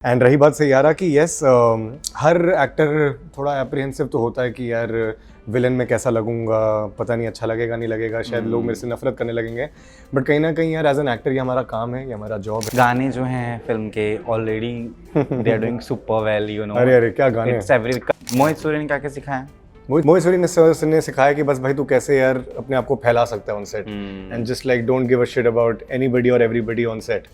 And रही बात सैयारा की यस हर एक्टर थोड़ा एप्रीहेंसिव तो होता है कि यार विलन में कैसा लगूंगा, पता नहीं अच्छा लगेगा नहीं लगेगा, शायद लोग मेरे से नफरत करने लगेंगे। बट कहीं ना कहीं यार एज एन एक्टर ये हमारा काम है, ये हमारा जॉब है। गाने जो हैं फिल्म के already they are doing super well, you know. अरे अरे क्या गाने इट्स एवरी। मोहित सूरी ने क्या सिखाया? मोहित सूरी ने सिखाया कि बस भाई तू कैसे यार अपने आप को फैला सकता है on set and just like don't give a shit about anybody और everybody on set.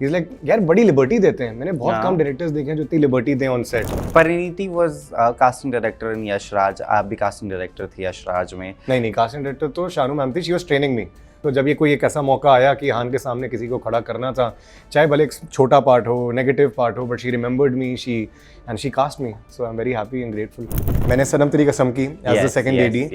He's like, यार बड़ी लिबर्टी देते हैं। मैंने बहुत कम डायरेक्टर्स देखे हैं जो इतनी लिबर्टी दें on set. Parineeti was casting director in Yash Raj. आप भी कास्टिंग डायरेक्टर थी यश राज में? नहीं, कास्टिंग डायरेक्टर तो शानू मैम थी। शी वाज ट्रेनिंग मी। तो जब ये कोई एक ऐसा मौका आया कि हान के सामने किसी को खड़ा करना था, चाहे भले एक छोटा पार्ट हो, नेगेटिव पार्ट हो, but she remembered me, she cast me, so I am very happy and grateful. मैंने सनम तेरी कसम की एज द सेकंड लेडी।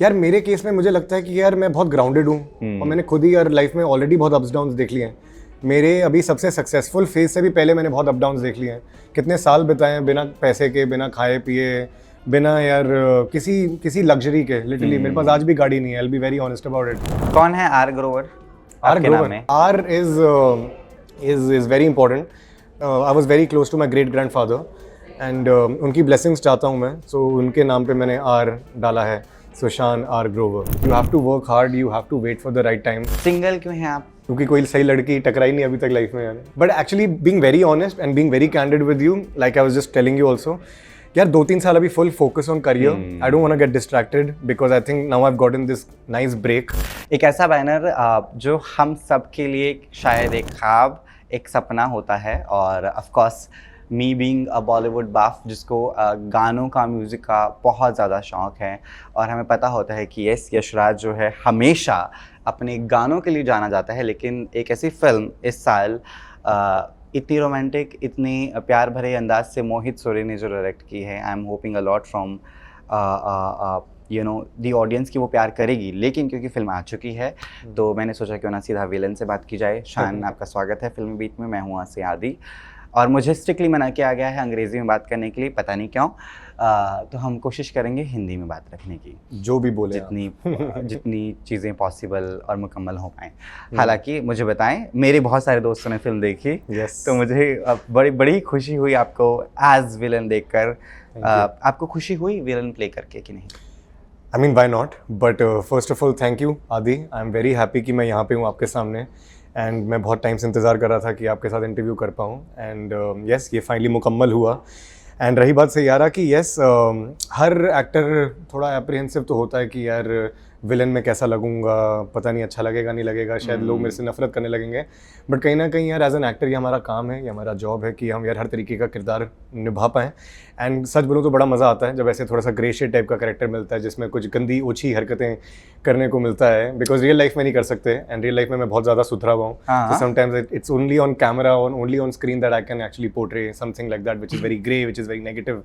यार मेरे केस में मुझे लगता है कि यार मैं बहुत ग्राउंडेड हूँ और मैंने खुद ही यार लाइफ में ऑलरेडी बहुत अप्स डाउन्स देख लिए हैं। मेरे अभी सबसे सक्सेसफुल फेज से भी पहले मैंने बहुत अप डाउन्स देख लिए हैं। कितने साल बिताए हैं बिना पैसे के, बिना खाए पिए, बिना यार किसी लग्जरी के। लिटरली मेरे पास आज भी गाड़ी नहीं है। I will be very honest about it. कौन है R Grover? R is very important. I was very close to my great grandfather and उनकी ब्लेसिंग्स चाहता हूँ मैं, सो उनके नाम पे मैंने आर डाला है। Sushan R Grover. You have to work hard, you have to wait for the right time. Single क्यों हैं आप? क्योंकि कोई सही लड़की टकराई नहीं अभी तक लाइफ में यार। But actually being very honest and being very candid with you, like I was just telling you also, यार 2-3 साल अभी full focus on career. I don't want to get distracted because I think now I have gotten this nice break. एक ऐसा banner जो हम सब के लिए शायद एक ख्वाब, एक सपना होता है, और of course me being a Bollywood बाफ जिसको गानों का, म्यूज़िक का बहुत ज़्यादा शौक़ है, और हमें पता होता है कि यश राज जो है हमेशा अपने गानों के लिए जाना जाता है। लेकिन एक ऐसी फिल्म इस साल इतनी रोमांटिक, इतनी प्यार भरे अंदाज से मोहित सूरी ने जो डायरेक्ट की है, I am hoping a lot from you know the audience की वो प्यार करेगी। लेकिन क्योंकि फिल्म आ चुकी है तो मैंने सोचा क्यों ना सीधा विलन से बात की जाए। शान, आपका स्वागत है फिल्मी बीट में। मैं हूँ आसे आदि, और मुझे स्ट्रिक्टली मना किया गया है अंग्रेज़ी में बात करने के लिए, पता नहीं क्यों। तो हम कोशिश करेंगे हिंदी में बात रखने की, जो भी बोले, जितनी चीज़ें पॉसिबल और मुकम्मल हो पाएँ। हालांकि मुझे बताएं, मेरे बहुत सारे दोस्तों ने फिल्म देखी, तो मुझे बड़ी खुशी हुई आपको एज विलन देखकर। आपको खुशी हुई विलन प्ले करके कि नहीं? I mean, why not? But first of all, thank you, आदि। आई एम वेरी हैप्पी कि मैं यहाँ पे हूँ आपके सामने, एंड मैं बहुत टाइम से इंतज़ार कर रहा था कि आपके साथ इंटरव्यू कर पाऊँ। एंड यस, ये फाइनली मुकम्मल हुआ। एंड रही बात सैयारा की यस हर एक्टर थोड़ा एप्रीहेंसिव तो होता है कि यार विलन में कैसा लगूंगा, पता नहीं अच्छा लगेगा नहीं लगेगा, शायद लोग मेरे से नफरत करने लगेंगे। बट कहीं ना कहीं यार एज एन एक्टर ये हमारा काम है, ये हमारा जॉब है कि हम यार हर तरीके का किरदार निभा पाएँ। एंड सच बोलूँ तो बड़ा मज़ा आता है जब ऐसे थोड़ा सा ग्रे शेड टाइप का कैरेक्टर मिलता है जिसमें कुछ गंदी ओछी हरकतें करने को मिलता है, बिकॉज रियल लाइफ में नहीं कर सकते। एंड रियल लाइफ में मैं बहुत ज़्यादा सुथरा हुआ हूँ, so sometimes it's only on camera, only on screen that I can actually portray something like that which is very grey, which is very negative.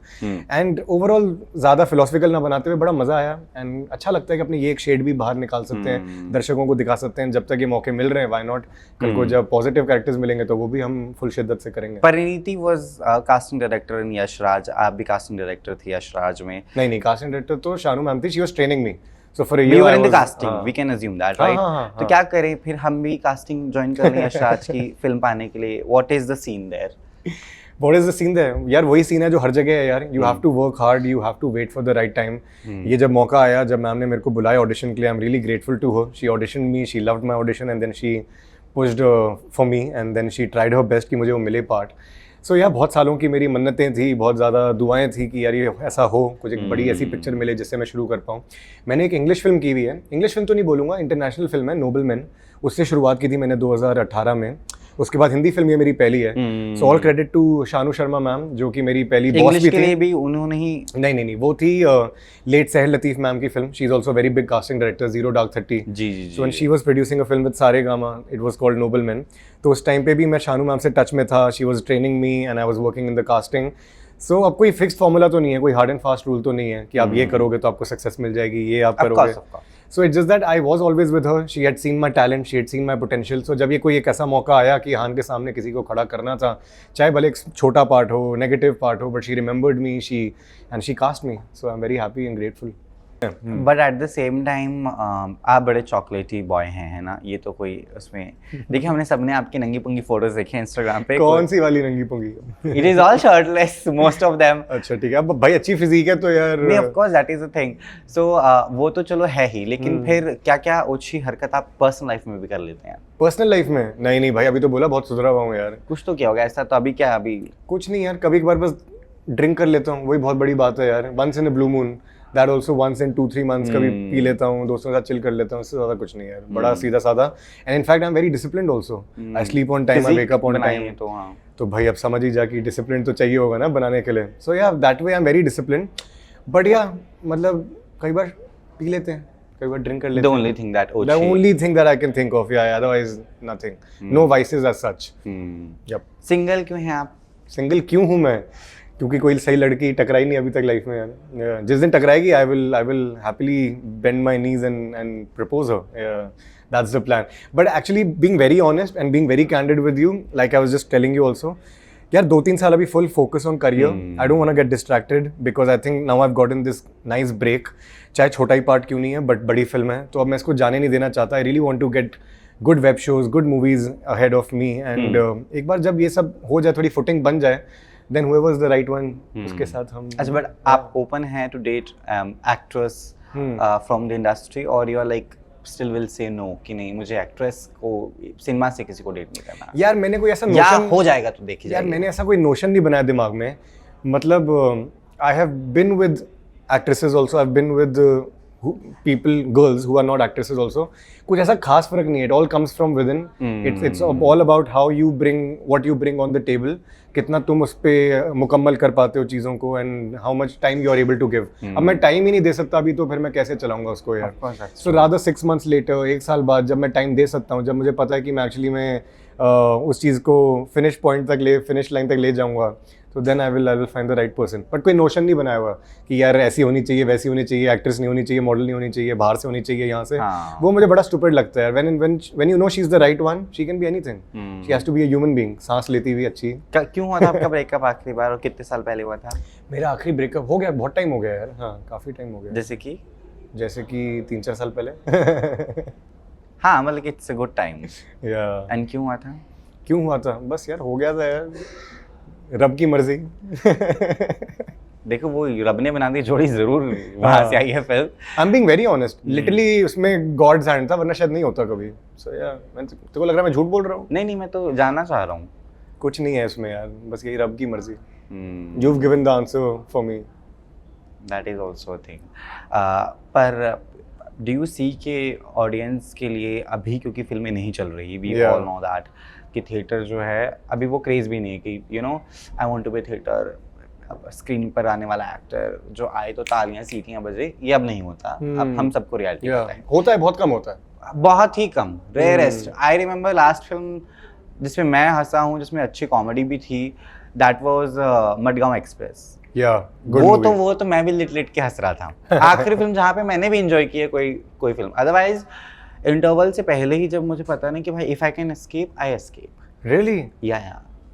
And overall ज़्यादा philosophical ना बनाते हुए बड़ा मज़ा आया। एंड अच्छा लगता है कि अपने ये एक शेड भी बाहर निकाल सकते हैं, दर्शकों को दिखा सकते हैं। जब तक ये मौके मिल रहे हैं, why not? कल को जब पॉजिटिव कैरेक्टर्स मिलेंगे तो वो भी हम फुल शिद्दत से करेंगे। Parineeti was casting director in Yash Raj. आप भी कास्टिंग डायरेक्टर थी यश राज में? नहीं, कास्टिंग डायरेक्टर तो शानू मैम थी। She was training me, so for a year you were I in the was, casting, we can assume that, right? तो क्या करें फिर, हम भी कास्टिंग ज्वाइन कर लें यश राज की फिल्म पाने के लिए? What is the scene there? What is the scene there? यार वही सीन है जो हर जगह है यार। You have to work hard, you have to wait for the right time. ये जब मौका आया, जब मैम ने मेरे को बुलाया ऑडिशन के लिए, I'm really grateful to her. She auditioned me, she loved my audition and then she pushed for me and then she tried her best कि मुझे वो मिले पार्ट। सो यार बहुत सालों की मेरी मन्नतें थी, बहुत ज़्यादा दुआएं थी कि यार ये ऐसा हो, कुछ एक बड़ी ऐसी पिक्चर मिले जिससे मैं शुरू कर पाऊँ। मैंने एक इंग्लिश फिल्म की हुई है, इंग्लिश फिल्म तो नहीं बोलूँगा, इंटरनेशनल फिल्म है, नोबल मैन। उससे शुरुआत की थी मैंने 2018 में। उसके बाद हिंदी फिल्म ये मेरी पहली है। So all credit to Shanoo Sharma ma'am, जो कि मेरी पहली बॉस भी थी। के लिए भी उन्होंने ही? नहीं, वो थी लेट सहर लतीफ़ मैम की film. She is also very big casting director, zero dark 30। जी। So when she was producing a film with Saregama, it was called noble man. तो उस टाइम पे भी मैं शानू मैम से टच में था। She was training me and I was working in the casting. So अब कोई फिक्स्ड फॉर्मूला तो नहीं है, कोई हार्ड एंड फास्ट रूल तो नहीं है कि आप ये करोगे तो आपको सक्सेस मिल जाएगी, ये आप करोगे। So it's just that I was always with her. She had seen my talent, she had seen my potential. So जब ये कोई एक ऐसा मौका आया कि हान के सामने किसी को खड़ा करना था, चाहे भले एक छोटा पार्ट हो, नेगेटिव पार्ट हो, but she remembered me, she cast me. So I'm very happy and grateful. But at the same time आप बड़े चॉकलेटी बॉय हैं, है ना? ये तो कोई उसमें देखिए, हमने सबने आपकी नंगी पुंगी फोटोज देखे हैं इंस्टाग्राम पे। कौन सी वाली नंगी पुंगी? It is all shirtless most of them. अच्छा ठीक है, अब भाई अच्छी फिजिक है तो यार। नहीं, of course that is the thing. So वो तो चलो है ही, लेकिन फिर क्या क्या ओछी हरकत आप पर्सनल लाइफ में भी कर लेते हैं? पर्सनल लाइफ में नहीं भाई, अभी तो बोला बहुत सुधरा हुआ हूँ यार। कुछ तो क्या होगा ऐसा? तो अभी क्या, अभी कुछ नहीं यार, कभी कभार बस ड्रिंक कर लेता हूँ, वही बहुत बड़ी बात है यार। Once in a blue moon, that also once in 2-3 months कभी पी लेता हूँ, दोस्तों के साथ चिल कर लेता हूँ, इससे ज्यादा कुछ नहीं यार। बड़ा सीधा साधा। And in fact I am very disciplined also. I sleep on time, I wake up on time. तो हाँ, तो भाई अब समझ ही जा कि डिसिप्लिन तो चाहिए होगा ना बनाने के लिए। सो या that way I am very discipline. But या मतलब कई बार पी लेते हैं, कई बार ड्रिंक कर द लेते हैं। Only thing that The only thing that I can think of, yeah, otherwise nothing. No vices as such. Yep. Single क्यों हैं आप? सिंगल क्यों हूँ मैं? क्योंकि कोई सही लड़की टकराई नहीं अभी तक लाइफ में यार। जिस दिन टकराएगी I will happily bend my knees and propose her. Yeah, that's the plan. But actually being very honest and being very candid with you, like I was just telling you also, यार 2-3 साल अभी full focus on career. I don't want to get distracted because I think now I've gotten this nice break. चाहे छोटा ही part क्यों नहीं है, but बड़ी film है, तो अब मैं इसको जाने नहीं देना चाहता। I really want to get good web shows, good movies ahead of me. And एक बार जब ये सब हो जाए, थोड़ी footing बन जाए, then whoever is the right one, उसके साथ हम। अच्छा, बट आप ओपन हैं to date actress from the industry, और you are like still will say no कि नहीं, मुझे एक्ट्रेस को सिनेमा से किसी को डेट नहीं करना? यार मैंने कोई ऐसा या नोशन, हो जाएगा तो देखी यार जाएगी। मैंने ऐसा कोई नोशन नहीं बनाया दिमाग में। मतलब I have been with actresses also, I have been with people, girls who are not actresses also. कुछ ऐसा खास फर्क नहीं है, it all comes from within. It's all about how you bring what you bring on the table, कितना तुम उस पे मुकम्मल कर पाते हो चीज़ों को, and how much time you are able to give. अब मैं टाइम ही नहीं दे सकता अभी, तो फिर मैं कैसे चलाऊंगा उसको यार? So rather 6 months later, 1 साल बाद जब मैं टाइम दे सकता हूँ, जब मुझे पता है कि मैं एक्चुअली उस चीज़ को फिनिश लाइन तक ले जाऊँगा, तो then I will find the right person. But कोई नोशन नहीं बनाया हुआ कि यार ऐसी होनी चाहिए, वैसी होनी चाहिए, एक्ट्रेस नहीं होनी चाहिए, मॉडल नहीं होनी चाहिए, बाहर से होनी चाहिए, यहाँ से। वो मुझे बड़ा स्टूपिड लगता है यार। When you know she is the right one, she can be anything. She has to be a human being, सांस लेती हुई अच्छी। क्यों हुआ था आपका ब्रेकअप आखिरी बार, और कितने साल पहले हुआ था? मेरा आखिरी ब्रेकअप हो गया, बहुत टाइम हो गया यार। हाँ, काफ़ी टाइम हो गया। जैसे कि 3-4 साल पहले। हाँ, मतलब इट्स अ गुड टाइम। या एंड क्यों हुआ था? क्यों हुआ था? बस यार हो गया था यार, रब की मर्जी। देखो, वो रब ने बना दी जोड़ी, जरूर वहां से आई है film. I am being very honest, literally उसमें गॉड्स हैंड था, वरना शायद नहीं होता कभी। सो या तेरे को लग रहा है मैं झूठ बोल रहा हूँ? नहीं, मैं तो जानना चाह रहा हूँ। कुछ नहीं है इसमें यार, बस यही रब की मर्जी। You have given the answer for me. That is also a thing. पर डू यू सी के ऑडियंस के लिए अभी, क्योंकि फिल्में नहीं चल रही, वी ऑल नो दैट, कि थिएटर जो है अभी वो क्रेज भी नहीं है कि you know I want to be theatre, screen पर आने वाला एक्टर जो आए तो तालियां सीटियां बजे, ये अब नहीं होता। अब हम सबको रियलिटी पता है। होता है, बहुत कम होता है, बहुत ही कम, rarest. I remember last film जिसमें मैं हंसा हूँ, जिसमें अच्छी कॉमेडी भी थी, दैट वाज मडगांव एक्सप्रेस। वो तो मैं भी लिट के हंस रहा था। आखिरी फिल्म जहाँ पे मैंने भी एंजॉय की है कोई फिल्म। अदरवाइज इंटरवल से पहले ही जब मुझे पता नहीं कि भाई if I can escape, I escape. Really? या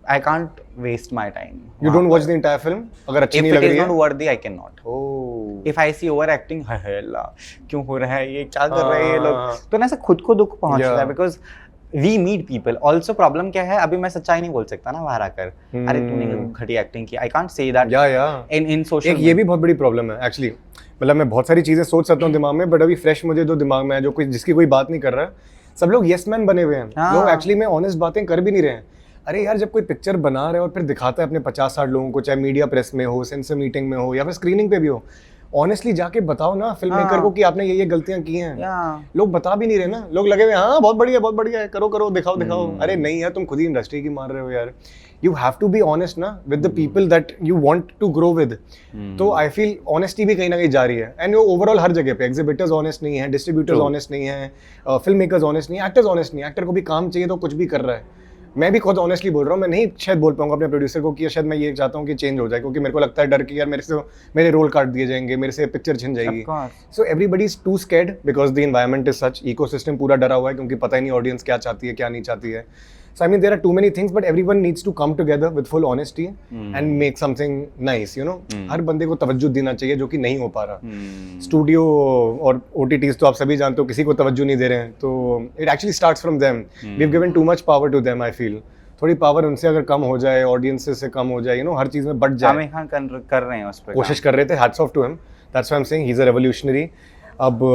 I can't waste my time. You don't watch the entire film अगर अच्छी नहीं लग रही है? If it is not worthy, I can not. Oh, if I see over acting, हाय अल्लाह क्यों हो रहा है ये, क्या कर रहे हैं ये लोग, तो ना ऐसा खुद को दुख पहुंचता है। Because we meet people also. Problem क्या है, अभी मैं सच्चाई नहीं बोल सकता ना बाहर आकर, अरे तूने घटिया एक्टिंग की। I can't say that in social. ये भी बहुत बड़ी प्रॉब्लम है एक्चुअली। मतलब मैं बहुत सारी चीजें सोच सकता हूँ दिमाग में, बट अभी फ्रेश मुझे जो दिमाग में है, जो कोई जिसकी कोई बात नहीं कर रहा, सब लोग येस मैन बने हुए हैं। लोग एक्चुअली में ऑनेस्ट बातें कर भी नहीं रहे हैं। अरे यार, जब कोई पिक्चर बना रहे हो और फिर दिखाता है अपने 50-60 लोगों को, चाहे मीडिया प्रेस में हो, सेंसर मीटिंग में हो, या फिर स्क्रीनिंग पे भी हो, ऑनेस्टली जाके बताओ ना फिल्म मेकर को कि आपने ये गलतियां की हैं। लोग बता भी नहीं रहे ना, लोग लगे हुए हाँ बहुत बढ़िया है, करो दिखाओ। अरे नहीं यार, तुम खुद ही इंडस्ट्री की मार रहे हो यार। You have to be honest ना with the people that you want to grow with. तो आई फील ऑनेस्टी भी कहीं ना कहीं जा रही है। एंड वो ओवरऑल हर जगह पे, एग्जिबिटर्स ऑनेस्ट नहीं है, डिस्ट्रीब्यूटर्स ऑनेस्ट नहीं है, फिल्म मेकर्स ऑनेस्ट नहीं है, एक्टर्स ऑनेस्ट नहीं है। एक्टर को भी काम चाहिए तो कुछ भी कर रहा है। मैं भी खुद ऑनेस्टली बोल रहा हूँ, मैं नहीं शायद बोल पाऊंगा अपने प्रोड्यूसर को कि शायद मैं ये चाहता हूँ कि चेंज हो जाए, क्योंकि मेरे को लगता है डर कि यार मेरे रोल काट दिए जाएंगे, मेरे से पिक्चर छिन जाएगी। So everybody is too scared because the environment is such, ecosystem पूरा डरा हुआ है, क्योंकि पता ही नहीं ऑडियंस क्या चाहती है क्या नहीं चाहती है। So I mean, there are too many things, but everyone needs to come together with full honesty and make something nice, you know. हर बंदे को तवज्जो देना चाहिए जो कि नहीं हो पा रहा. स्टूडियो और OTTs तो आप सभी जानते हो किसी को तवज्जो नहीं दे रहे हैं, तो it actually starts from them. We've given too much power to them, I feel. थोड़ी पावर उनसे अगर कम हो जाए, ऑडियंसेस से कम हो जाए, you know, हर चीज़ में बढ़ जाए. आमिर खान कर रहे हैं उस पर कोशिश कर रहे थे. Hats off to him. That's why I'm saying he's a revolutionary. अब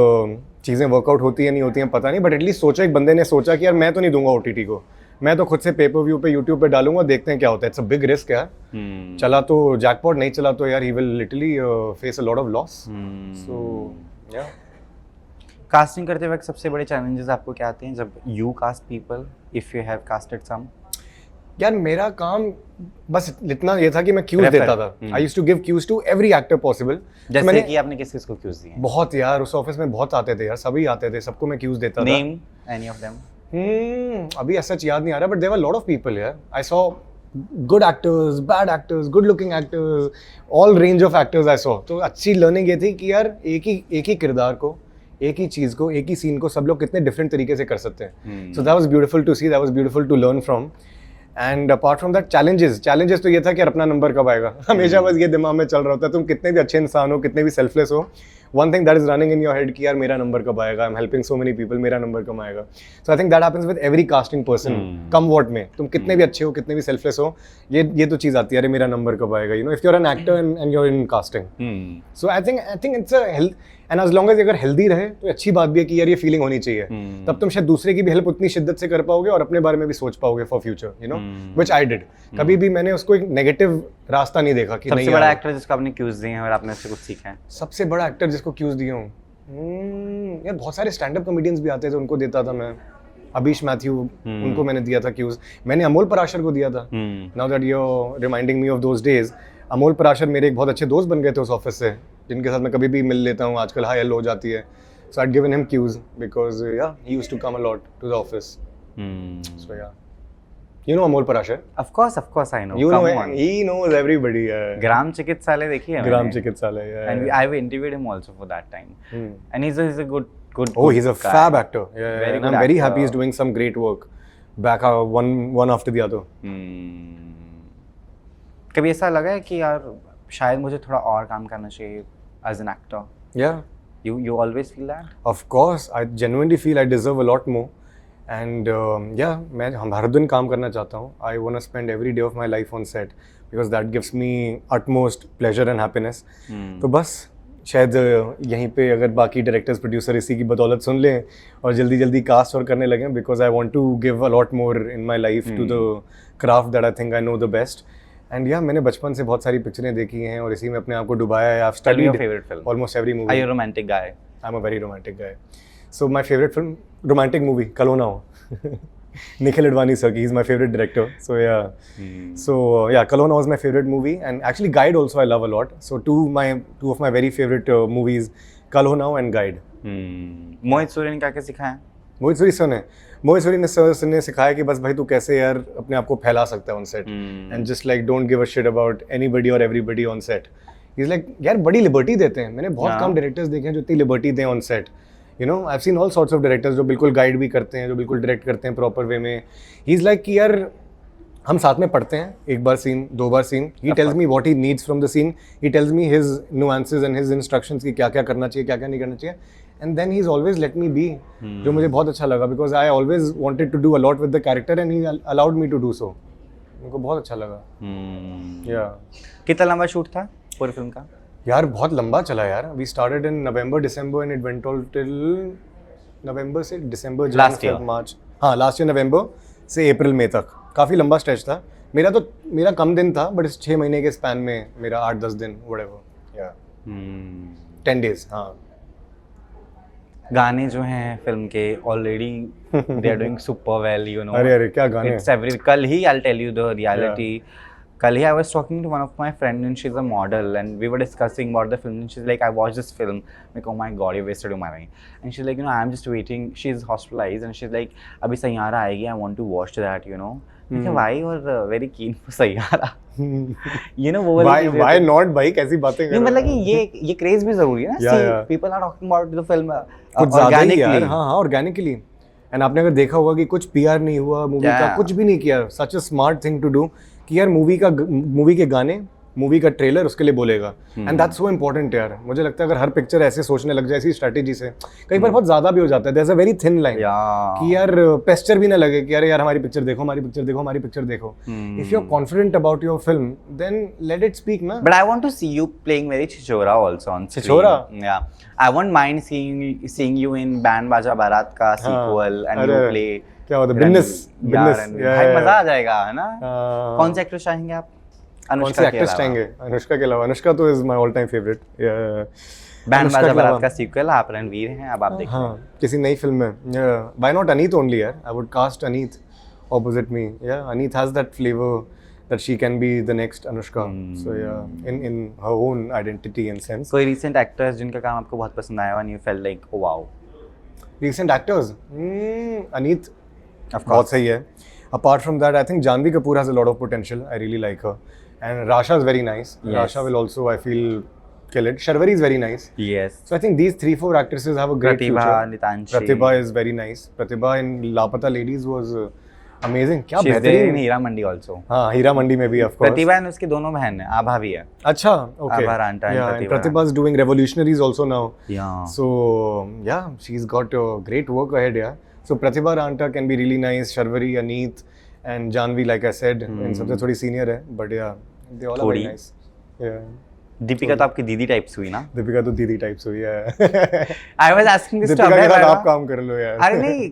चीज़ें वर्कआउट होती है नहीं होती हैं पता नहीं, बट एटलीस्ट सोचा, एक बंदे ने सोचा कि यार मैं तो नहीं दूंगा OTT को, मैं तो खुद से पेपर व्यू पे यूट्यूब पे डालूंगा, देखते हैं क्या होता है. इट्स अ बिग रिस्क यार. चला तो जैकपॉट, नहीं चला तो यार he will literally face a lot of loss. So yeah. Casting करते वक्त सबसे बड़े चैलेंजेस आपको क्या आते हैं जब you cast people, if you have casted some? यार मेरा काम बस इतना ये था कि मैं क्यूज देता था. I used to give cues to every actor possible. जैसे कि आपने किस को क्यूज दिए? बहुत यार, उस ऑफिस में बहुत आते थे यार, सभी आते थे, सबको मैं क्यूज देता था. Name any of them? अभी ऐसा याद नहीं आ रहा, but there were lot of people यार. I saw good actors, bad actors, good looking actors, all range of actors I saw. तो अच्छी लर्निंग ये थी कि यार एक ही किरदार को, एक ही चीज़ को, एक ही सीन को सब लोग कितने डिफरेंट तरीके से कर सकते हैं. So that was beautiful to see, that was beautiful to learn from. And apart from that challenges तो ये था कि यार अपना नंबर कब आएगा. हमेशा बस ये दिमाग में चल रहा होता है, तुम कितने भी अच्छे इंसान हो, कितने भी सेल्फलेस हो, one thing that is running in your head कि यार मेरा नंबर कब आएगा, I am helping so many people, मेरा नंबर कब आएगा. So I think that happens with every casting person. कम वॉट में तुम कितने भी अच्छे हो, कितने भी सेल्फलेस हो, ये तो चीज़ आती है, अरे मेरा नंबर कब आएगा, you know, if you are an actor and you are in casting. So I think it's a health, and as long as अगर हेल्दी रहे तो अच्छी बात भी है कि यार ये फीलिंग होनी चाहिए. तब तुम शायद दूसरे की भी हेल्प उतनी शिद्दत से कर पाओगे और अपने बारे में भी सोच पाओगे for future, you know, which I did. कभी भी मैंने उसको एक नेगेटिव रास्ता नहीं देखा कि नहीं. सबसे बड़ा एक्टर जिसको आपने क्यूज दिए हैं और आपने उससे कुछ सीखा है? सबसे बड़ा एक्टर जिसको क्यूज दिए हूँ, यार बहुत सारे स्टैंड अप कॉमेडियंस भी आते थे, उनको देता था मैं. अभीश मैथ्यू, उनको मैंने दिया था क्यूज. मैंने अमोल पराशर को दिया था. Now that you are reminding me of those days, Amol Parashar मेरे एक बहुत अच्छे दोस्त बन गए थे उस ऑफिस से, जिनके साथ मैं कभी भी मिल लेता हूँ आजकल, हाई हेलो हो जाती है. So I had given him cues because yeah he used to come a lot to the office. So yeah, you know Amol Parashar? Of course I know. You know, he knows everybody. ग्राम चिकित्सालय देखी है? ग्राम चिकित्सालय, yeah. And I've interviewed him also for that time. And he's a good. Oh, he's a guy. fab actor. Yeah, Very and good I'm very actor. happy he's doing some great work. Back one after the other. कभी ऐसा लगा है कि यार शायद मुझे थोड़ा और काम करना चाहिए as an actor? Yeah. You always feel that? Of course, I genuinely feel I deserve a lot more. And yeah, मैं हर दिन काम करना चाहता हूँ. I want to spend every day of my life on set because that gives me utmost pleasure and happiness. तो बस शायद यहीं पे अगर बाकी डायरेक्टर्स प्रोड्यूसर इसी की बदौलत सुन लें और जल्दी जल्दी कास्ट और करने लगें, because I want to give a lot more in my life to the craft that I think I know the best. And yeah मैंने बचपन से बहुत सारी पिक्चरें देखी हैं और इसी में अपने आप को डुबाया है. I have studied almost every movie. Are you a romantic guy? I am a very romantic guy. So my favorite film, romantic movie, Kal Ho Na Ho. Nikhil Advani sir, he's my favorite director. So yeah, so yeah, Kal Ho Na Ho is my favorite movie, and actually Guide also I love a lot. So two of my very favorite movies, Kal Ho Na Ho and Guide. मोहित सूरी ने क्या सिखाया? मोहित सूरी ने सिखाया कि बस भाई तू कैसे यार अपने आप को फैला सकता है on set, and just like don't give a shit about anybody और everybody on set. He is like यार बड़ी लिबर्टी देते हैं. मैंने बहुत कम डायरेक्टर्स देखे हैं जो इतनी लिबर्टी दें on set. You know, I have seen all sorts of directors जो बिल्कुल गाइड भी करते हैं, जो बिल्कुल डायरेक्ट करते हैं प्रॉपर वे में. ही इज़ लाइक कि यार हम साथ में पढ़ते हैं, एक बार सीन, दो बार scene. He tells me what he needs from the scene. He tells me his nuances and his instructions कि क्या क्या करना चाहिए, क्या क्या नहीं करना चाहिए. And then he is always let me be, जो मुझे बहुत अच्छा लगा, because I always wanted to do a lot with the character and he allowed me to do so. उनको बहुत अच्छा लगा. या कितना लंबा शूट था पूरी फिल्म का? यार बहुत लंबा चला यार. We started in November December and it went all till November से दिसंबर, जनवरी, मार्च. हाँ, लास्ट ईयर नवंबर से अप्रैल मई तक. काफ़ी लंबा स्ट्रेच था. मेरा कम दिन था, बट इस 6 महीने के स्पैन में मेरा 8-10 दिन व्हाटएवर. या 10 days. हाँ. गाने जो हैं फिल्म के already they are doing super well, you know. अरे क्या गाने. It's every. कल ही I will tell you the reality. कल ही I was talking to one of my friends and she's a model and we were discussing about the film and she's like, I watched this film. I'm like, oh my god, you wasted your money. And she's like, you know, I'm just waiting. She's hospitalized and she's like, अभी सैयारा आएगी, I want to watch that, you know. मैं कहा, why you're very keen for Saiyaara? You know, वो why not भाई, कैसी बातें कर रहे हो. नहीं, मतलब कि ये क्रेज भी जरूरी है ना. See, people are talking about the film organically. हाँ, organically. एंड आपने अगर देखा होगा कि कुछ पीआर नहीं हुआ मूवी का, Yeah. कुछ भी नहीं किया, such a smart thing to do कि यार मूवी के गाने, मूवी का ट्रेलर उसके लिए बोलेगा, एंड दैट्स सो इंपॉर्टेंट यार। मुझे लगता है अगर हर पिक्चर ऐसे सोचने लग जाए ऐसी स्ट्रेटेजी से, कई बार बहुत ज्यादा भी हो जाता है, there is a very thin line Yeah. कि यार पेस्चर भी ना लगे कि अरे यार हमारी पिक्चर देखो, हमारी पिक्चर देखो, हमारी पिक्चर देखो। If you are confident about your film then let it speak ना। But I want to see you playing very Chichora also on screen. Chichora? Yeah. I won't mind seeing you in Band Baja Barat का sequel and you अरे, play क्या होता है, Ranveer. Business Yeah, business, Ranveer. भाई मजा आ जाएगा है ना। कौन से एक्ट्रेस चाहेंगे आप? कौन से अनुष्का के एक्ट्रेस अलावा। चाहेंगे? अनुष्का के अलावा, अनुष्का तो is my all time favourite. Band बाजा बारात का सीक्वल, आप रणवीर हैं, अब आप देखिए। हाँ, किसी नई फिल्म में, व्हाई नॉट अनीत ओनली यार, I would cast Aneet opposite me. Yeah, Aneet has that flavor that she can be the next Anushka. So yeah, in her own identity and sense. कोई recent actors जिनका काम आपको बहुत पसंद आया and you felt like oh wow. Recent actors, Aneet, Of course. बहुत सही है. Apart from that, I think Janvi Kapoor has a lot of potential. I really like her. And Rasha is very nice. Yes. Rasha will also, I feel, kill it. Sharvari is very nice. Yes. So I think these 3-4 actresses have a great Pratibha, future. Nitanshi. Pratibha is very nice. Pratibha in Lapata Ladies was amazing. क्या She's there in बेहतरीन. Heera Mandi also. हाँ, हीरा मंडी में भी of course. Pratibha and उसकी दोनों बहन है, आभा भी है। अच्छा, okay. Abha Ranta and Yeah, and Pratibha. Pratibha is doing Revolutionaries also now. Yeah. So yeah, she's got great work ahead. Yeah. So Pratibha Ranta can be really nice. Sharvari, Aneet, and Janvi, like I said, in सबसे थोड़ी senior है, but yeah, they all are very थोड़ी? nice. Yeah. Deepika तो आपकी दीदी types हुई ना? दीपिका तो दीदी टाइप्स हुई है। I was asking this to Deepika अभय के साथ वर्मा। आप काम कर लो यार। अरे नहीं।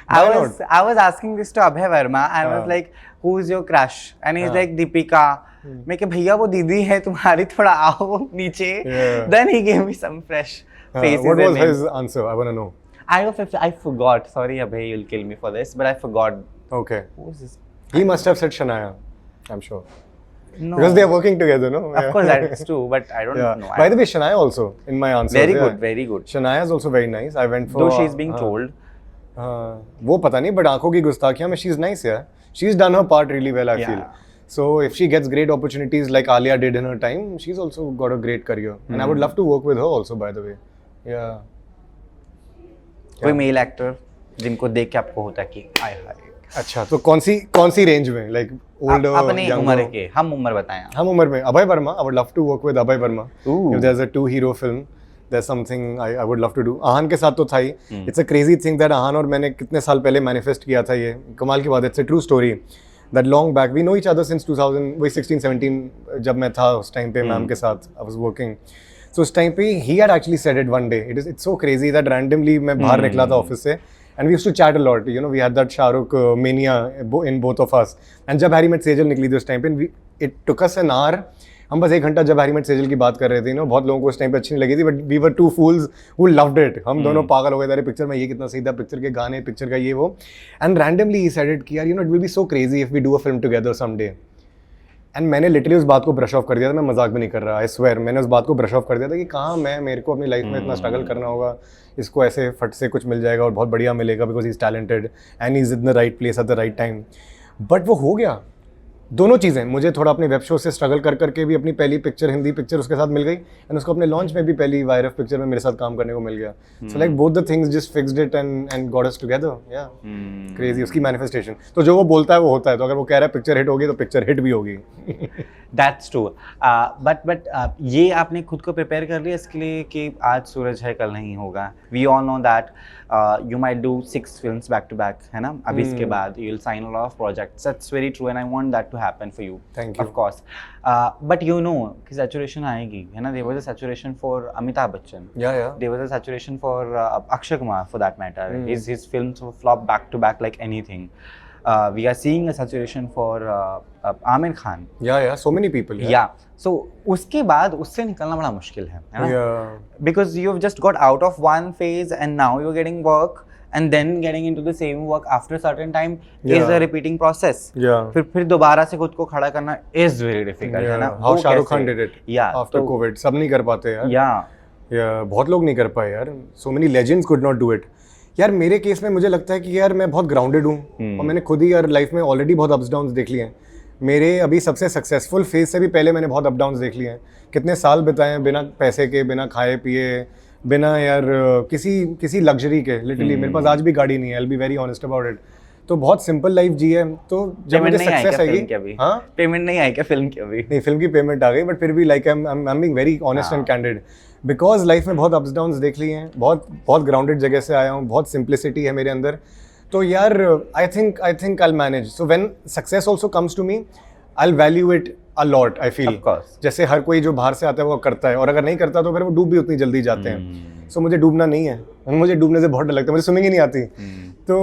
Why I was asking this to Abhay Verma. I was हाँ. like, who is your crush? And he's हाँ. like Deepika. मैं कि भैया वो दीदी है तुम्हारी, थोड़ा आओ नीचे. Yeah. Then he gave me some fresh faces. What and was names. his answer? I want to know. I forgot. Sorry Abhay, you'll kill me for this, but I forgot. Okay. Who is this? He must have said Shania. I'm sure. No. Because they are working together, no? Of course that's true, but I don't Yeah. know. By the way, Shania also in my answers. Very yeah. good, very good. Shania is also very nice. I went for. Though she's being हाँ, trolled. हाँ, वो पता नहीं, but आंखों की गुस्ताखियां में she's nice, yeah. She's done her part really well, I Yeah. feel. So if she gets great opportunities like Alia did in her time, she's also got a great career, and I would love to work with her also, by the way. Yeah. कोई male actor जिनको देख के आपको होता है कि आय हाय। अच्छा, तो कौन सी रेंज में, like older, अपनी younger? उम्र के, हम उम्र बताएं आप। हम उम्र में Abhay Verma, I would love to work with Abhay Verma. Ooh. If there's a 2-hero film, there's something I would love to do. आहान के साथ तो था ही. It's a crazy thing that आहान और मैंने कितने साल पहले manifest किया था, ये कमाल की बात है. It's a true story. That long back, we know each other since 2016-17 जब मैं था उस टाइम पे मैम के साथ I was working. So उस टाइम पे he had actually said it one day. It's so crazy that randomly मैं बाहर निकला था ऑफिस से. And we used to chat a lot, you know, we had that Shahrukh mania in both of us. And जब Harry met Sejal निकली थी उस time पे, it took us an hour. हम बस 1 घंटा जब हैरी मेट सेजल की बात कर रहे थे, ना बहुत लोगों को उस टाइम पे अच्छी नहीं लगी थी, but we were 2 fools who loved it. हम दोनों पागल हो गए थे, अरे पिक्चर में ये कितना सही था, पिक्चर के गाने, पिक्चर का ये वो. And randomly he said it कि यार, you know, it will be so crazy if we do a film together someday. And मैंने लिटरली उस बात को ब्रश ऑफ कर दिया था, मैं मजाक भी नहीं कर रहा, आई स्वेयर मैंने उस बात को ब्रश ऑफ कर दिया था कि कहाँ मेरे को अपनी लाइफ में इतना स्ट्रगल करना होगा, इसको ऐसे फट से कुछ मिल जाएगा और बहुत बढ़िया मिलेगा because he is talented and he is in the right place at the right time. But वो हो गया, दोनों चीज़ें. मुझे थोड़ा अपने वेब शो से स्ट्रगल कर करके भी अपनी पहली पिक्चर, हिंदी पिक्चर उसके साथ मिल गई, एंड उसको अपने लॉन्च में भी पहली वायरफ पिक्चर में मेरे साथ काम करने को मिल गया. So like both the things just fixed it and got us together. या क्रेजी उसकी मैनिफेस्टेशन. तो जो वो बोलता है वो होता है. तो अगर वो कह रहा है पिक्चर हिट होगी तो पिक्चर हिट भी होगी. That's true. But ये आपने खुद को प्रिपेयर कर लिया इसके लिए कि आज सूरज है कल नहीं होगा. We all know that you might do 6 films back to back, है ना? अब इसके बाद you'll sign a lot of projects. That's very true and I want that to happen for you. Thank you. Of course. But you know कि saturation आएगी, है ना? There was a saturation for Amitabh Bachchan. Yeah. There was a saturation for Akshay Kumar for that matter. His films were flop back to back like anything. We are seeing a saturation for Aamir Khan. Yeah. So many people. Yeah. So उसके बाद उससे निकलना बड़ा मुश्किल है ना? Yeah. Because you've just got out of one phase and now you're getting work and then getting into the same work after a certain time is Yeah. a repeating process. Yeah. फिर दोबारा से खुद को खड़ा करना is very difficult, है ना? How वो Shahrukh कैसे? Khan did it. Yeah. After तो- COVID. सब नहीं कर पाते यार. Yeah. Yeah. बहुत लोग नहीं कर पाए यार. So many legends could not do it. यार मेरे केस में मुझे लगता है कि यार मैं बहुत ग्राउंडेड हूँ और मैंने खुद ही यार लाइफ में ऑलरेडी बहुत अप्स डाउन्स देख लिए हैं. मेरे अभी सबसे सक्सेसफुल फेज से भी पहले मैंने बहुत अप डाउन्स देख लिए हैं. कितने साल बिताए हैं बिना पैसे के, बिना खाए पिए, बिना यार किसी लग्जरी के, लिटरली मेरे पास आज भी गाड़ी नहीं है, I will be very honest about it. तो बहुत सिंपल लाइफ जी है। तो जब मुझे सक्सेस आएगी, हाँ पेमेंट नहीं आई क्या फिल्म की अभी? नहीं, फिल्म की पेमेंट आ गई, बट फिर भी like I am being very honest and candid, because life में बहुत अप्स डाउन्स देख लिए हैं, बहुत ग्राउंडेड जगह से आया हूँ, बहुत सिंप्लिसिटी है मेरे अंदर। तो यार I think I will manage. So when success also comes to me, I will value it a lot, I feel. जैसे हर कोई जो बाहर से आता है वो करता है, और अगर नहीं करता तो फिर वो डूब भी उतनी जल्दी जाते हैं। सो मुझे डूबना नहीं है, मुझे डूबने से बहुत डर लगता है, मुझे स्विमिंग ही नहीं आती। तो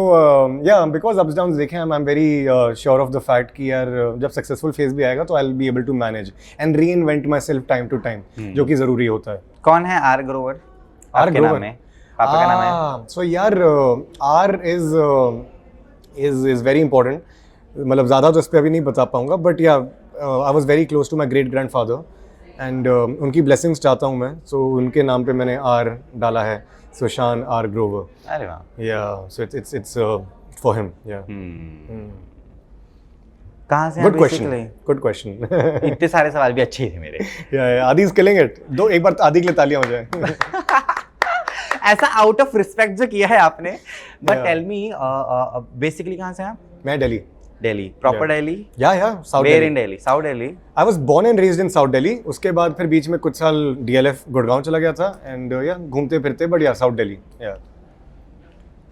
या बिकॉज अप्स डाउन्स देखे, I am very sure of the fact कि यार जब सक्सेसफुल फेज भी आएगा तो I will be able to manage and reinvent myself time to time, जो कि जरूरी होता है। कौन है आर ग्रोवर? आर ग्रोवर पापा का नाम है? सो यार आर इज वेरी इंपॉर्टेंट। मतलब ज़्यादा तो इस पर अभी नहीं बता पाऊंगा, but yeah I was very close to my great grandfather and उनकी ब्लेसिंग्स चाहता हूँ मैं। सो उनके नाम पे मैंने आर डाला है, सुशान आर ग्रोवर। अरे वाह। या सो इट्स फॉर हिम। या कहाँ से? Good question. इतने सारे सवाल भी अच्छे थे मेरे। या आदि इज किलिंग इट। दो एक बार आदि के लिए तालियां हो जाए। ऐसा आउट ऑफ रिस्पेक्ट जो किया है आपने। बट टेल मी, बेसिकली कहाँ से हैं आप? मैं दिल्ली। दिल्ली प्रॉपर? दिल्ली? या south where in Delhi? South Delhi. I was born and raised in south Delhi. उसके बाद फिर बीच में कुछ साल डीएलएफ गुड़गांव चला गया था एंड या घूमते फिरते, बट या साउथ दिल्ली। या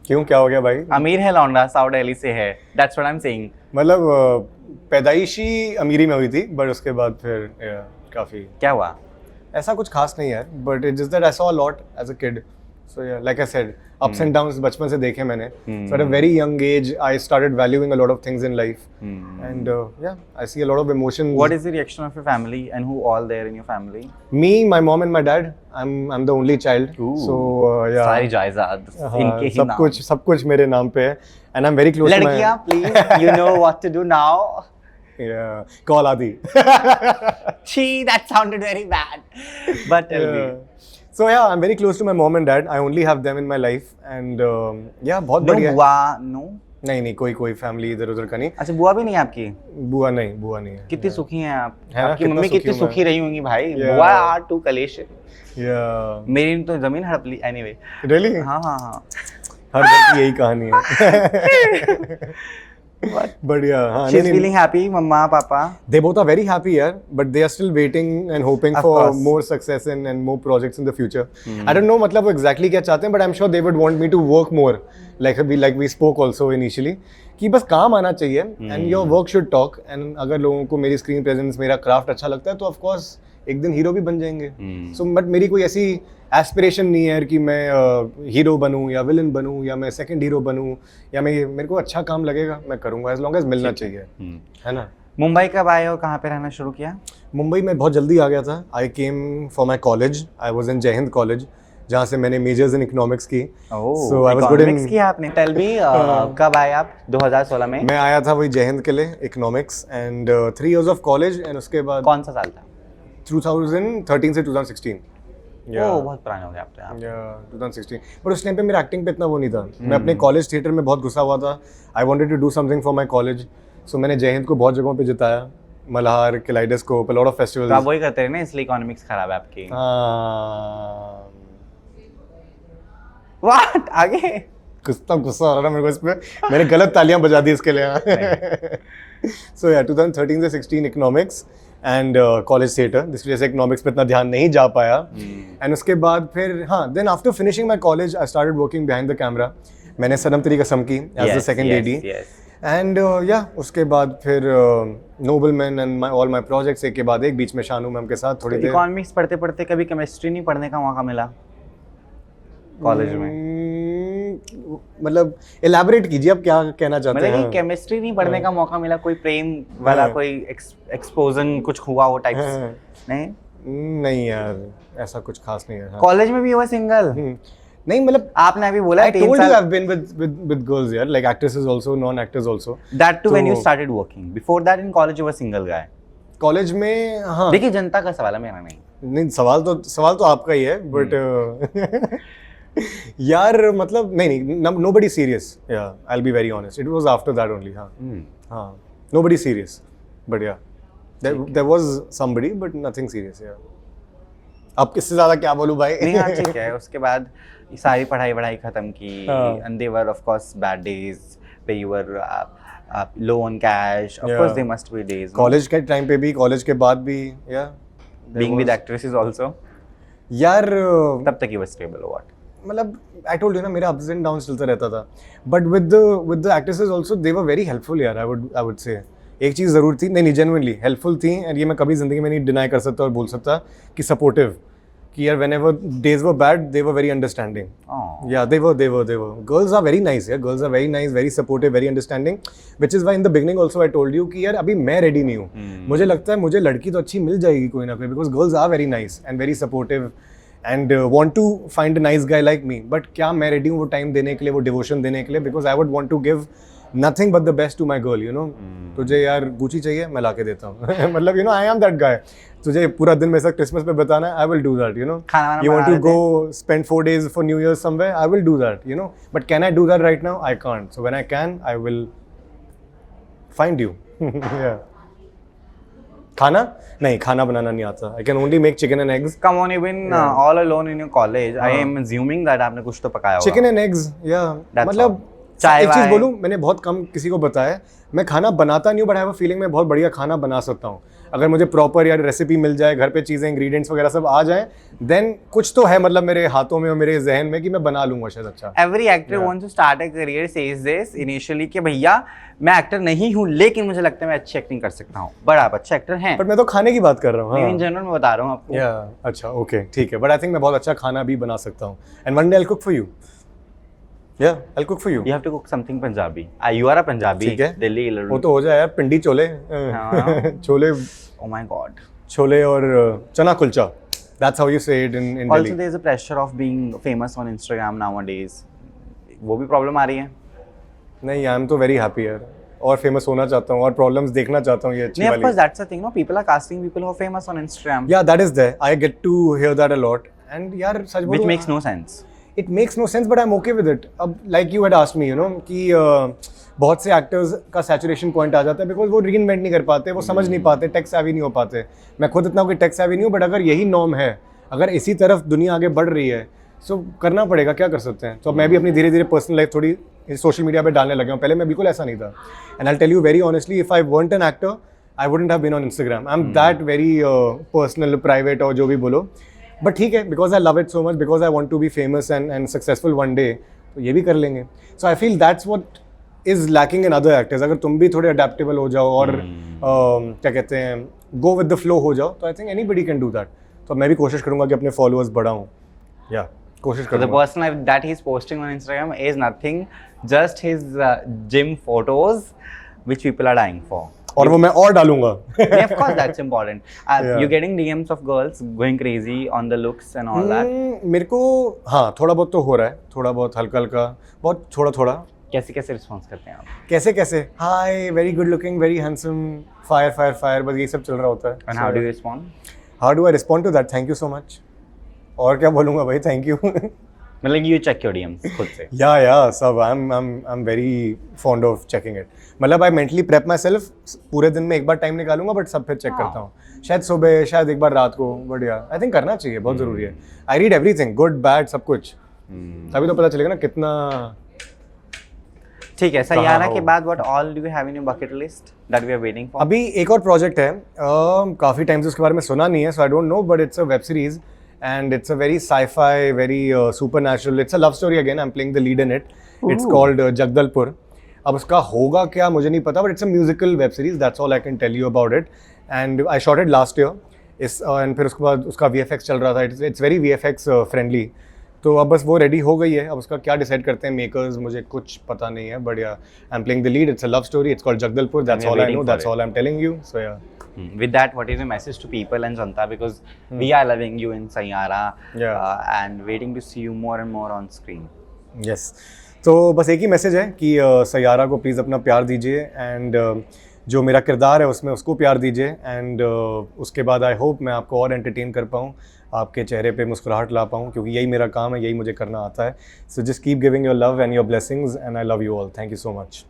क्यों, क्या हो गया भाई? अमीर है लौंडा, साउथ दिल्ली से है, that's what I am saying. मतलब पैदाइशी अमीरी में हुई थी, बट उसके बाद फिर काफी क्या हुआ? ऐसा कुछ खास नहीं है, but it's just that I saw a lot as a kid. So yeah like I said, ups and downs बचपन से देखे मैंने। So at a very young age I started valuing a lot of things in life and yeah I see a lot of emotions. What is the reaction of your family and who all there in your family? Me, my mom and my dad. I am the only child. So yeah सारी जायदाद इनके ही नाम। सब कुछ मेरे नाम पे है and I am very close to my. लड़कियां please, you know what to do now. Yeah, call Adi. Gee, that sounded very bad. But tell me. So yeah, I'm very close to my mom and dad. I only have them in my life, and yeah, बहुत बढ़िया। बुआ? No, नहीं कोई family इधर उधर का नहीं। अच्छा, बुआ भी नहीं है आपकी? बुआ नहीं है। कितनी सुखी हैं आप? है ना, आपकी मम्मी कितनी सुखी रही होंगी भाई। बुआ आर टू कलेश। मेरी तो जमीन हड़प ली। Anyway, really? हाँ। हर घर की यही कहानी है। But yeah, she's feeling happy, mama, papa? They both are very happy, yeah, but they are still waiting and hoping Of for course. more success and more projects in the future. I don't know मतलब वो exactly क्या चाहते हैं, but I'm sure they would want me to work more, like we spoke also initially, कि बस काम आना चाहिए and your work should talk, and अगर लोगों को मेरी screen presence, मेरा craft अच्छा लगता है तो of course एक दिन हीरो भी बन जाएंगे। So but मेरी कोई ऐसी एस्पिरेशन नहीं है कि मैं हीरो बनूं या विलन बनूं या मैं सेकंड हीरो बनूं, या मेरे को अच्छा काम लगेगा मैं करूंगा, एज लॉन्ग एज मिलना चाहिए, है ना। मुंबई कब आए और कहाँ पे रहना शुरू किया? मुंबई में बहुत जल्दी आ गया था। I came for my college. I was in Jai Hind college, जहाँ से मैंने मेजर्स इन इकोनॉमिक्स की। सो आई वाज गुड इन किया आपने। टेल मी, कब आए आप? 2016 में? मैं आया था वही जय हिंद के लिए, economics, and 3 years of college, and उसके बाद। कौन सा साल था? 2013 से 2016। बहुत पुराने हो गए आप तो यार। 2016। बट उस टाइम पे मेरा एक्टिंग पे इतना वो नहीं था। मैं अपने कॉलेज थिएटर में बहुत घुसा हुआ था। I wanted to do something for my college. So मैंने जय हिंद को बहुत जगहों पे जिताया, Malhar, Kaleidoscope, a lot of festivals. तो आप वही करते रहे ना, इसलिए इकोनॉमिक्स खराब है आपकी। व्हाट? आगे गुस्सा आ रहा है मेरे को इस पे। मैंने गलत तालियां बजा दी इसके लिए। सो या 2013 से 16 इकोनॉमिक्स एंड कॉलेज थिएटर, जिसकी वजह से इकोनॉमिक्स पे इतना ध्यान नहीं जा पाया। एंड उसके बाद फिर then after finishing my college I started working behind the camera. मैंने सनम तेरी कसम की as the second AD, and yeah उसके बाद फिर Nobleman and all my projects एक के बाद एक, बीच में शानू मैम के साथ थोड़ी देर। इकोनॉमिक्स पढ़ते पढ़ते कभी केमिस्ट्री नहीं पढ़ने का मौका मिला कॉलेज में? मतलब इलैबोरेट कीजिए, आप क्या कहना चाहते हैं? मतलब केमिस्ट्री नहीं पढ़ने का मौका मिला, कोई प्रेम वाला कोई एक्सपोजन कुछ हुआ हो टाइप्स? नहीं यार, ऐसा कुछ खास नहीं है। कॉलेज में भी हुआ सिंगल? नहीं, मतलब आपने अभी बोला I told you I've been with girls here, like actresses also, non-actors also. That too when you started working. Before that in college you were single guy. College में हाँ। देखिए जनता का सवाल है, मेरा नहीं। सवाल तो आपका ही है, बट यार मतलब नहीं, nobody serious. Yeah, I'll be very honest. It was after that only. हाँ, nobody serious. But yeah, there was somebody, but nothing serious. Yeah. अब किससे ज़्यादा क्या बोलूँ भाई? नहीं हाँ ठीक है, उसके बाद ये सारी पढ़ाई खत्म की, हाँ। and they were of course bad days where you were low on cash. Of Yeah. course there must be days. no? College के टाइम पे भी, कॉलेज के बाद भी, या Being with actresses also. यार तब तक you were stable or what? मतलब आई टोल्ड यू ना, मेरा अप्स एंड डाउन चलता रहता था, but with the actresses also they were very helpful यार। आई वुड से एक चीज़ ज़रूर थी, नहीं जेन्युइनली हेल्पफुल थी, और ये मैं कभी ज़िंदगी में नहीं डिनाई कर सकता और बोल सकता कि सपोर्टिव, कि यार when ever days were bad they were very understanding. Oh. Yeah, they were. Girls are very nice, yeah. Girls are very nice, very supportive, very understanding. Which is why in the beginning also I told you कि यार अभी मैं ready नहीं हूँ। मुझे लगता है मुझे लड़की तो अच्छी मिल जाएगी कोई ना कोई, because girls are very nice and very supportive and want to find a nice guy like me. But क्या मैं ready हूँ वो time देने के लिए, वो devotion देने के लिए, because I would want to give nothing but the best to my girl, you know. तुझे यार गुची चाहिए, मैं ला के देता हूँ। मतलब you know I am that guy. तुझे पूरा दिन मेरे साथ क्रिसमस पे बताना है, I will do that, you know. खाना वाना You want बना to go spend 4 days for New Year's somewhere, I will do that, you know. But can I do that right now? I can't. So when I can, I will find you. Yeah. खाना? नहीं, खाना बनाना नहीं आता. I can only make chicken and eggs. Come on, you've been all alone in your college. I am assuming that आपने कुछ तो पकाया होगा. Chicken and eggs, yeah. That's मतलब all. चाय एक चीज़ वाय? बोलूँ, मैंने बहुत कम किसी को बताया है, मैं खाना बनाता नहीं हूँ, but I have a feeling मैं बहुत बढ़िया खाना बना सकता हूँ। अगर मुझे प्रॉपर यार रेसिपी मिल जाए, घर पे चीज़ें इंग्रेडिएंट्स वगैरह सब आ जाएं, देन कुछ तो है मतलब मेरे हाथों में और मेरे जहन में कि मैं बना लूँगा शायद अच्छा। Every actor wants to start a career says this initially कि भैया मैं एक्टर नहीं हूँ लेकिन मुझे लगता है मैं अच्छी एक्टिंग कर सकता हूँ। बट आप अच्छे एक्टर हैं। बट मैं तो खाने की बात कर रहा हूँ। इन हाँ। जनरल मैं बता रहा हूँ आपको। या अच्छा, ओके, ठीक है, बट आई थिंक मैं बहुत अच्छा खाना भी बना सकता हूँ, and one day I will cook for you. Yeah I will cook for you. You have to cook something Punjabi. You are a Punjabi. ठीक है। दिल्ली वो तो हो जाए यार, पिंडी छोले, हाँ। Chole, Oh my God. Chole और चना kulcha. That's how you say it in Also Delhi. there is a pressure of being famous on Instagram nowadays. वो भी प्रॉब्लम आ रही है। नहीं, आई एम तो वेरी हैप्पी यार, और फेमस होना चाहता हूँ और प्रॉब्लम्स देखना चाहता हूँ, ये अच्छी नहीं, of वाली। course that's the thing, no? People are casting people who are famous on Instagram. Yeah, that is there. I get to hear that a lot. And यार सच बोलूँ, Which makes no sense. It makes no sense, but I'm okay with it. अब like you had asked me, you know, कि बहुत से actors का saturation point आ जाता है because वो रीइन्वेंट नहीं कर पाते, वो समझ नहीं पाते, टेक सेवी नहीं हो पाते। मैं खुद इतना कोई टेक सेवी नहीं हूँ, बट अगर यही नॉर्म है, अगर इसी तरफ दुनिया आगे बढ़ रही है, सो करना पड़ेगा, क्या कर सकते हैं। तो मैं भी अपनी धीरे धीरे पर्सनल लाइफ थोड़ी सोशल मीडिया पे डालने लगा हूँ। पहले मैं बिल्कुल ऐसा नहीं था, and I tell you very honestly, if I want an actor I wouldn't have been on Instagram. I am that very personal, private और जो भी बोलो, बट ठीक है, because I love it so much, because I want to be famous and successful one day, तो ये भी कर लेंगे। So I feel that's what is lacking in other actors. अगर तुम भी थोड़े अडेप्टेबल हो जाओ और क्या कहते हैं, गो विद द फ्लो हो जाओ, तो I think anybody can do that. तो मैं भी कोशिश करूंगा कि अपने फॉलोअर्स बढ़ाऊं, या कोशिश So the करूंगा। person that he's posting on Instagram is nothing, just his gym photos, which people are dying for. और वो मैं और डालूंगा। Yeah, of course, that's important. Yeah. You're getting DMs of girls going crazy on the looks and all that. मेरे को हाँ थोड़ा बहुत तो हो रहा है, थोड़ा बहुत हल्का हल्का, बहुत थोड़ा थोड़ा। कैसे कैसे रिस्पॉन्स करते हैं आप? कैसे कैसे, hi, very good looking, very handsome, fire fire fire, बस यही सब चल रहा होता है। And how do you respond? How do I respond to that? Thank you so much. और क्या बोलूँगा भाई, थैंक यू। मतलब you check your DMs खुद से? या सब I'm very fond of checking it. मतलब I mentally prep myself, पूरे दिन में एक बार टाइम निकालूंगा, बट सब फिर चेक करता हूँ। शायद सुबह, शायद एक बार रात को, बट या आई थिंक करना चाहिए, बहुत ज़रूरी है। I read everything, good bad सब कुछ, तभी तो पता चलेगा ना कितना। ठीक है, सैयारा के हो। बाद what all do you have in your bucket list that we are waiting for? अभी एक और प्रोजेक्ट है, काफ़ी टाइम से उसके बारे में सुना नहीं है, so I don't know, but it's a web series and it's a very sci-fi, very supernatural. It's a love story again. I'm playing the lead in it. It's called Jagdalpur. अब उसका होगा क्या मुझे नहीं पता, but it's a musical web series. That's all I can tell you about it. And I shot it last year. And फिर उसके बाद उसका VFX चल रहा था. It's very VFX friendly. तो अब बस वो रेडी हो गई है। अब उसका क्या डिसाइड करते हैं मेकर्स, मुझे कुछ पता नहीं है, but yeah I am playing the lead. It's a love story, it's called Jagdalpur. That's all I know, that's all I am telling you. So yeah With that, what is your message to people and Janta? Because we are loving you in Sayyara and waiting to see you more and more on screen. Yes. तो बस एक ही message है कि सैयारा को please अपना प्यार दीजिए, and जो मेरा किरदार है उसमें उसको प्यार दीजिए, एंड उसके बाद आई होप मैं आपको और एंटरटेन कर पाऊँ, आपके चेहरे पे मुस्कुराहट ला पाऊँ, क्योंकि यही मेरा काम है, यही मुझे करना आता है। So just keep giving your love and your blessings, and I love you all. Thank you so much.